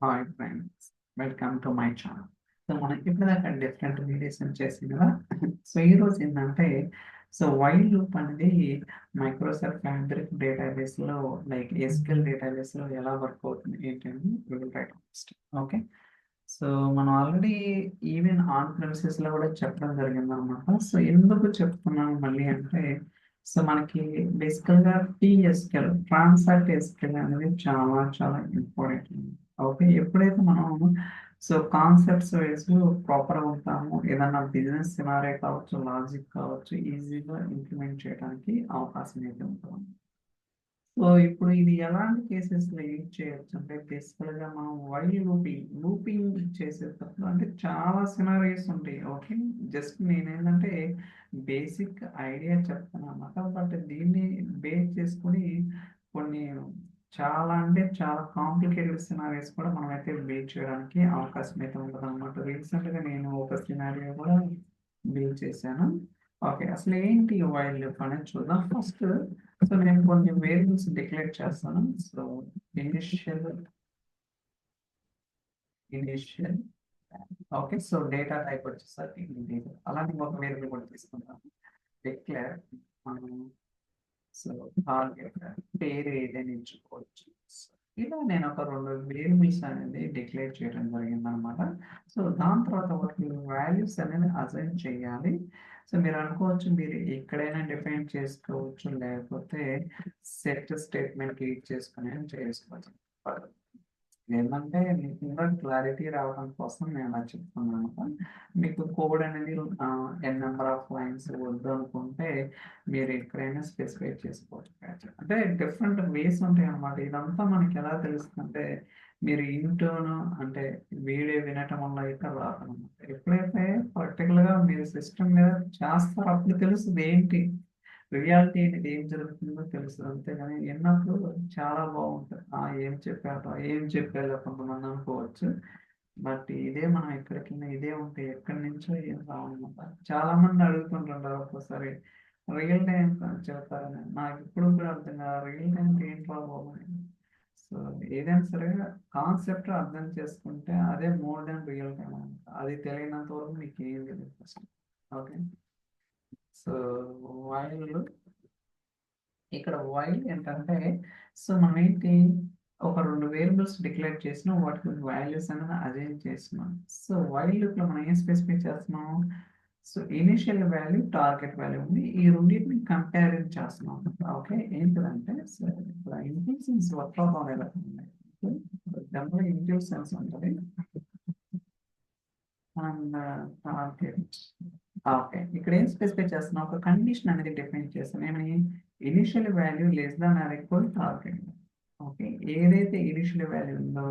Hi friends, welcome to my channel. So మనం ఇప్పటిదాకా different variation చేసింది కదా. సో ఈరోజు ఏంటంటే, సో వైల్ లూప్ అనేది మైక్రోసాఫ్ట్ ఫ్యాబ్రిక్ డేటాబేస్లో లైక్ ఎస్క్యూఎల్ డేటాబేస్లో ఎలా వర్క్ అవుతుంది ఏంటని will try to understand. Okay, so మనం ఆల్రెడీ ఈవెన్ ఆన్ ప్రెమిసెస్లో కూడా చెప్పడం జరిగింది అనమాట. సో ఎందుకు చెప్తున్నాము మళ్ళీ అంటే, సో మనకి బేసికల్గా టీఎస్క్యూఎల్ ట్రాన్సాక్ట్ ఎస్క్యూఎల్ అనేది చాలా చాలా ఇంపార్టెంట్. ఓకే, ఎప్పుడైతే మనం సో కాన్సెప్ట్స్ వైజ్ ప్రాపర్గా ఉంటామో ఏదన్నా బిజినెస్ సినారియో కావచ్చు, లాజిక్ కావచ్చు, ఈజీగా ఇంప్లిమెంట్ చేయడానికి అవకాశం అయితే ఉంటుంది. సో ఇప్పుడు ఇది ఎలాంటి కేసెస్లో యూజ్ చేయొచ్చు అంటే, బేసికల్గా మనం వైల్ లూపింగ్ చేసేటప్పుడు అంటే చాలా సినారీస్ ఉంటాయి. ఓకే, జస్ట్ నేనేంటంటే బేసిక్ ఐడియా చెప్తాను అన్నమాట. బట్ దీన్ని బేస్ చేసుకొని కొన్ని చాలా అంటే చాలా కాంప్లికేటెడ్ సినారీస్ కూడా మనం అయితే బిల్డ్ చేయడానికి అవకాశం అయితే ఉంటుంది అనమాట. రీసెంట్గా నేను ఒక సినారియో కూడా బిల్డ్ చేశాను. ఓకే, అసలు ఏంటి వైల్ లూప్ అనేది చూద్దాం ఫస్ట్. సో నేను కొన్ని వేరియబుల్స్ డిక్లేర్ చేస్తాను. So initial initial okay, so data type వచ్చేసరికి ఇంటీజర్. అలానే ఒక వేరియబుల్ కూడా తీసుకుంటాం, డిక్లేర్. మనం సో టార్గెట్ పేరు ఏదైనా ఎంచుకోవచ్చు. So, ఇలా నేను ఒక రెండు వేరియబుల్స్ అనేది డిక్లేర్ చేయడం జరిగింది అనమాట. సో దాని తర్వాత వాటికి వాల్యూస్ అనేది అసైన్ చేయాలి. సో మీరు అనుకోవచ్చు, మీరు ఎక్కడైనా డిఫైన్ చేసుకోవచ్చు, లేకపోతే సెట్ స్టేట్మెంట్ యూజ్ చేసుకుని చేసుకోవచ్చు. ఏంటంటే మీకు ఇంకా క్లారిటీ రావడం కోసం నేను అలా చెప్తున్నాను. మీకు కోడ్ అనేది ఎన్ నెంబర్ ఆఫ్ లైన్స్ వద్దు అనుకుంటే మీరు ఎక్కడైనా స్పెసిఫై చేసుకోవచ్చు. అంటే డిఫరెంట్ వేస్ ఉంటాయి అన్నమాట. ఇదంతా మనకి ఎలా తెలుస్తుందంటే, మీరు ఇంటోను అంటే వీడియో వినటం వల్ల అయితే రాదనమాట. ఎప్పుడైతే పర్టికులర్గా మీరు సిస్టమ్ మీద చేస్తారో అప్పుడు తెలుస్తుంది ఏంటి రియాలిటీ అనేది ఏం జరుగుతుందో తెలుస్తుంది. అంతేగాని ఎన్నప్పుడు చాలా బాగుంటుంది. ఏం చెప్పారు కొంతమంది అనుకోవచ్చు. బట్ ఇదే మనం ఎక్కడికైనా ఇదే ఉంటే ఎక్కడి నుంచో ఏం రావన్నమాట. చాలా మంది అడుగుతుంటుంటారు ఒక్కోసారి రియల్ టైం చెప్తారని. నాకు ఇప్పుడు కూడా అర్థం కాదు రియల్ టైం ఏం బాబు అని. సో ఏదైనా సరే కాన్సెప్ట్ అర్థం చేసుకుంటే అదే మోర్ దాన్ రియల్ టైం అనమాట. అది తెలియనంత వరకు మీకు ఏం తెలియదు ఫస్ట్. ఓకే, సో వైల్ ఇక్కడ వైల్ ఏంటంటే, సో మనం ఏంటి ఒక రెండు వేరియబుల్స్ డిక్లేర్ చేసినాం, వాటికి వాల్యూస్ అనేది అజైన్ చేస్తున్నాం. సో వైల్ లూప్ లో మనం ఏం స్పెసిఫై చేస్తున్నాం, so initial value target value ఉంది, ఈ రెండింటిని కంపారిజన్ చేస్తున్నాం. ఓకే, ఏంటిదంటే సో ఇక్కడ ఇంటెన్షన్స్ వర్క్ అవుట్ ఉన్నాయి. ఇంటెన్షన్స్ ఉంటుంది అండ్ టార్గెట్. ఓకే, ఇక్కడ ఏం స్పెసిఫై చేస్తున్నాం, ఒక కండిషన్ అనేది డిఫైన్ చేస్తాం. ఏమని, initial value less than or equal target. Okay, ఏదైతే ఇనిషియల్ వాల్యూ ఉందో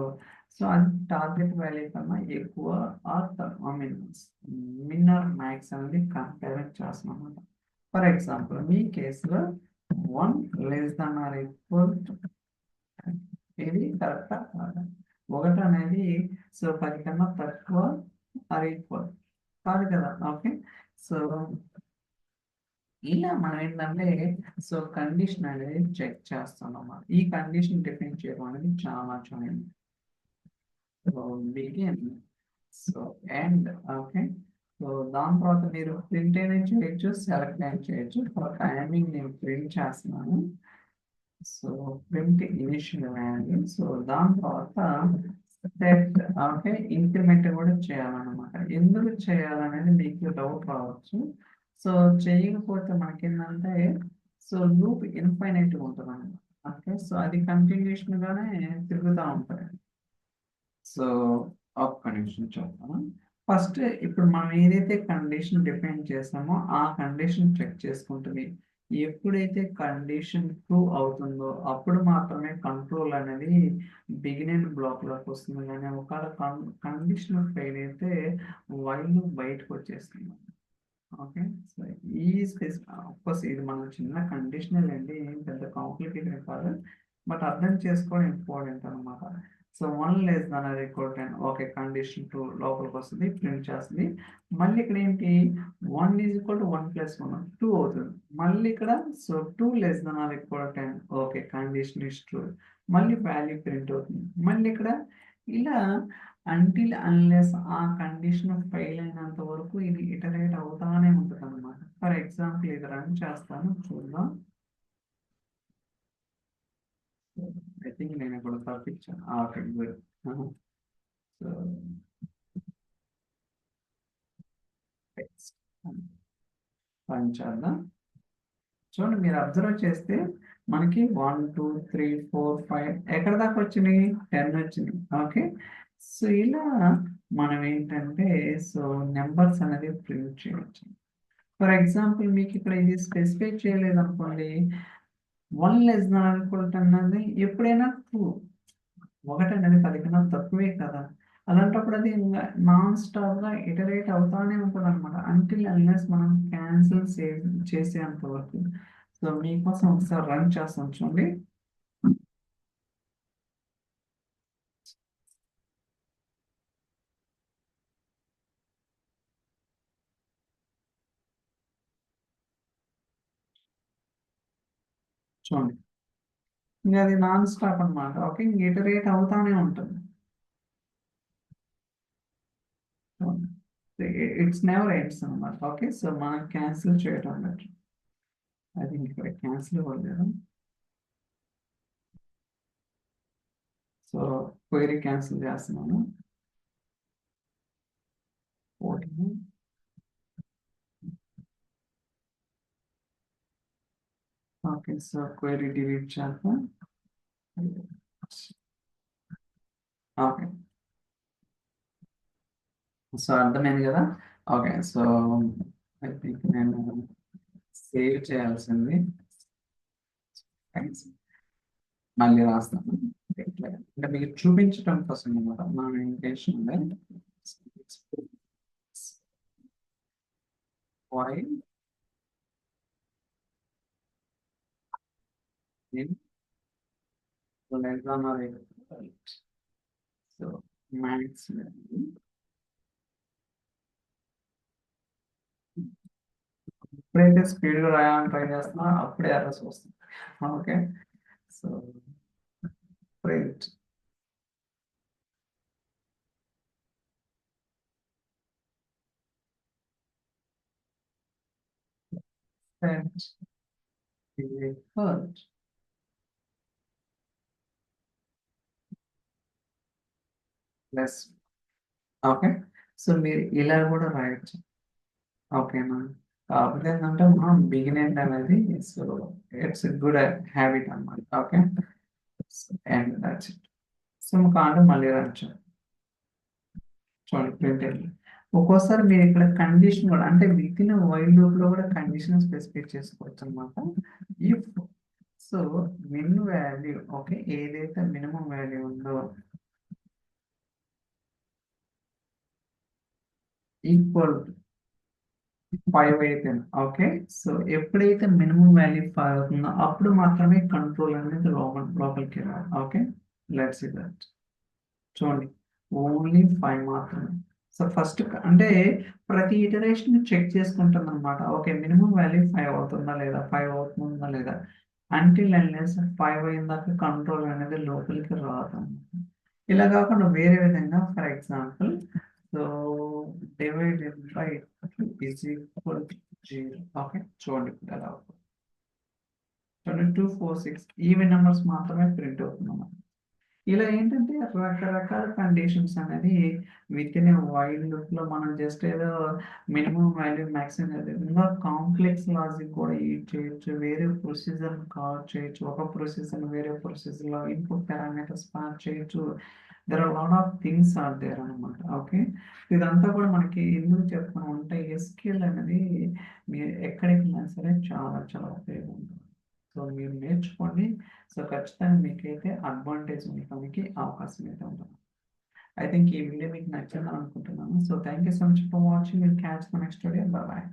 సో అది టార్గెట్ వాల్యూ కన్నా ఎక్కువ or I mean min or max అనేది కంపేర్ చేస్తున్నాం అన్నమాట. ఫర్ ఎగ్జాంపుల్ మీ కేసులో 1 లెస్ దాన్ ఆర్ ఈక్వల్, ఇది కరెక్టా కాదా? ఒకటి అనేది సో 10 కన్నా తక్కువ ఆర్ ఈక్వల్ కాదు కదా. ఓకే, సో ఇలా మనం ఏంటంటే సో కండిషన్ అనేది చెక్ చేస్తున్నాం. ఈ కండిషన్ డిఫైన్ చేయడం అనేది చాలా చాలా so begin so end. Okay, so దాని తర్వాత మీరు ప్రింట్ అయినా చేయొచ్చు, సెలెక్ట్ అయినా చేయొచ్చు. ఫర్ టైమింగ్ నేను ప్రింట్ చేస్తున్నాను. So print initial value. So దాని తర్వాత సెట్. ఓకే, ఇంక్రిమెంట్ కూడా చేయాలన్నమాట. ఎందుకు చేయాలనేది మీకు డౌట్ రావచ్చు. సో చేయకపోతే మనకేంటంటే సో లూప్ ఇన్ఫైనైట్ ఉంటుంది అన్నమాట. ఓకే, సో అది కంటిన్యూషన్ గానే తిరుగుతూ ఉంటుంది. సో ఒక్క నిమిషం చూద్దాం. ఫస్ట్ ఇప్పుడు మనం ఏదైతే కండిషన్ డిఫైన్ చేస్తామో ఆ కండిషన్ చెక్ చేసుకుంటుంది. ఎప్పుడైతే కండిషన్ ట్రూ అవుతుందో అప్పుడు మాత్రమే కంట్రోల్ అనేది బిగినింగ్ బ్లాక్ లోకి వస్తుంది. కానీ ఒకవేళ కండిషన్ ఫెయిల్ అయితే వైల్ బయటకు వచ్చేస్తుంది. ఓకే, సో ఈ కోర్స్ ఇది మన చిన్న కండిషనల్ అండి, ఏం పెద్ద కాంప్లికేటెడ్ కాదు. బట్ అర్థం చేసుకోవడం ఇంపార్టెంట్ అనమాట. So 1 less than or equal 10. Okay, condition 2 లోపలికి వస్తుంది, ప్రింట్ చేస్తుంది. మళ్ళీ ఇక్కడ ఏంటి 1 ఈజ్ ఈక్వల్ టు 1 ప్లస్ 1 2 అవుతుంది. మళ్ళీ ఇక్కడ so 2 less than or equal 10. Okay, condition is true. మళ్ళీ వాల్యూ ప్రింట్ అవుతుంది. మళ్ళీ ఇక్కడ ఇలా అంటిల్ అన్లెస్ ఆ కండిషన్ ఫెయిల్ అయినంత వరకు ఇది ఇటరేట్ అవుతానే ఉంటుంది అనమాట. ఫర్ ఎగ్జాంపుల్ ఇది రన్ చేస్తాను చూద్దాం. ఐ థింక్ నేను ఇప్పుడు తప్పించాను. Okay good. సో రన్ చేద్దాం. చూడండి మీరు అబ్జర్వ్ చేస్తే మనకి 1 2 3 4 5 ఎక్కడ దాకా వచ్చినాయి, 10 వచ్చినాయి. ఓకే, సో ఇలా మనం ఏంటంటే సో నెంబర్స్ అనేది ప్రింట్ చేయవచ్చు. ఫర్ ఎగ్జాంపుల్ మీకు ఇక్కడ ఇది స్పెసిఫై చేయలేదు అనుకోండి, 1 లెస్ దాన్ ఈక్వల్ టు అన్నది ఎప్పుడైనా ట్రూ, 1 అనేది 10 కన్నా తక్కువే కదా. అలాంటప్పుడు అది నాన్ స్టాప్ గా ఇటరేట్ అవుతానే ఉంటుంది అనమాట, అంటిల్ అన్లెస్ మనం క్యాన్సిల్ చేసేంత వరకు. సో మీకోసం ఒకసారి రన్ చేస్తాం చూడండి. చూడండి ఇంకా అది నాన్ స్టాప్ అనమాట. ఓకే, ఇటరేట్ అవుతానే ఉంటుంది. ఇట్స్ నెవర్ ఎండ్స్ అనమాట. ఓకే, సో మనం క్యాన్సిల్ చేయడం బెటర్. ఐ థింక్ ఇక్కడ క్యాన్సిల్ అవ్వలేదు. సో క్వైరీ క్యాన్సిల్ చేస్తున్నాను. ఓకే, సో క్వైరీ డిలీట్ చేద్దాం. ఓకే, సో అర్థమైంది కదా. ఓకే, సో ఐ థింక్ నేను సేవ్ చేయాల్సింది. థ్యాంక్స్. మళ్ళీ రాస్తాను. అంటే మీకు చూపించడం కోసం అనమాట నా ఇంటెన్షన్. వై సో మ్యాథ్స్ ఎప్పుడైతే స్పీడ్గా రాయాలని ట్రై చేస్తున్నా అప్పుడే ఎర్రర్స్ వస్తుంది. Okay, so print hurt. Plus. Okay, so మీరు ఇలా కూడా రాయొచ్చు. ఓకేనా, కాకపోతే ఏంటంటే మనం బిగినెంట్ అనేది సో ఇట్స్ గుడ్ హ్యాబిట్ అన్నమాట. Okay, and that's it. So కాదు మళ్ళీ రాయొచ్చు. చూడండి ప్రింట్. ఒక్కోసారి మీరు ఇక్కడ కండిషన్ కూడా అంటే విత్ ఇన్ వైల్ లూప్ లో కూడా కండిషన్ స్పెసిఫై చేసుకోవచ్చు అనమాట. If so min value, okay, ఏదైతే మినిమం వాల్యూ ఉందో ఈక్వల్ 5 అయితే, ఓకే, సో ఎప్పుడైతే మినిమం వాల్యూ 5 అవుతుందో అప్పుడు మాత్రమే కంట్రోల్ అనేది లోపలికి రావాలి. Okay, let's see that. చూడండి ఓన్లీ 5 మాత్రమే. సో ఫస్ట్ అంటే ప్రతి ఇటరేషన్ చెక్ చేసుకుంటుంది అనమాట. ఓకే, మినిమం వాల్యూ 5 అవుతుందా లేదా, 5 అవుతుందా లేదా, అంటిల్ అన్లెస్ 5 అయిన దాకా కంట్రోల్ అనేది లోపలికి రాదు. ఇలా కాకుండా వేరే విధంగా for example so divided by is equal to 0. Okay, చూడండి ఇప్పుడు ఎలా అవుతుంది. చూడండి 2 4 6 ఈవెన్ నెంబర్స్ మాత్రమే ప్రింట్ అవుతుంది. ఇలా ఏంటంటే రకరకాల కండిషన్స్ అనేది విత్ ఇన్ వైల్ లూప్ లో మనం జస్ట్ ఏదో మినిమం వాల్యూ మ్యాక్సిమం వాల్యూ ఇంకా కాంప్లెక్స్ లాజిక్ కూడా యూజ్ చేయొచ్చు, వేరే ప్రొసీజర్ కాల్ చేయొచ్చు, ఒక ప్రొసీజర్ వేరే ప్రొసీజర్ లో ఇన్పుట్ పారామీటర్స్ పాస్ చేయొచ్చు. There are lot of things are there అనమాట. ఓకే, ఇదంతా కూడా మనకి ఎందుకు చెప్తున్నాం అంటే ఎస్క్యూఎల్ అనేది మీరు ఎక్కడికి వెళ్ళినా సరే చాలా చాలా ఉపయోగం ఉంటుంది. సో మీరు నేర్చుకోండి. సో ఖచ్చితంగా మీకైతే అడ్వాంటేజ్ ఉండడానికి అవకాశం అయితే ఉంటుంది. ఐ థింక్ ఈ వీడియో మీకు నచ్చిందని అనుకుంటున్నాను. So thank you so much for watching. Will catch the next video. Bye.